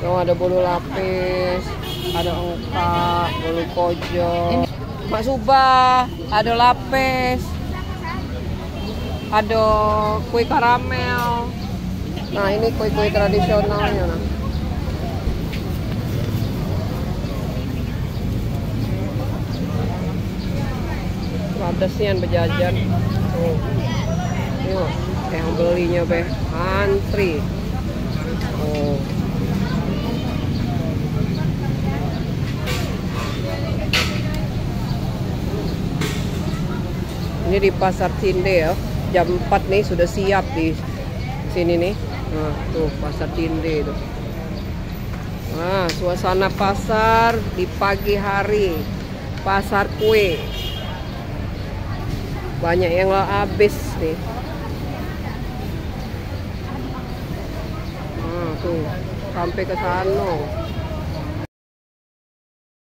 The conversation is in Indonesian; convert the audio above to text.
Tuh ada bolu lapis, ada engka, bolu kojo, Mak Subah, ada lapis, ada kue karamel. Nah ini kue-kue tradisionalnya. Nah. Ada sian berjajan. Tuh. Ini yang belinya be antri. Oh. Ini di Pasar Cinde ya. Jam 4 nih sudah siap di sini nih. Nah, tuh Pasar Cinde itu. Nah, suasana pasar di pagi hari. Pasar kue. Banyak yang habis nih. Nah, tuh sampai ke sana.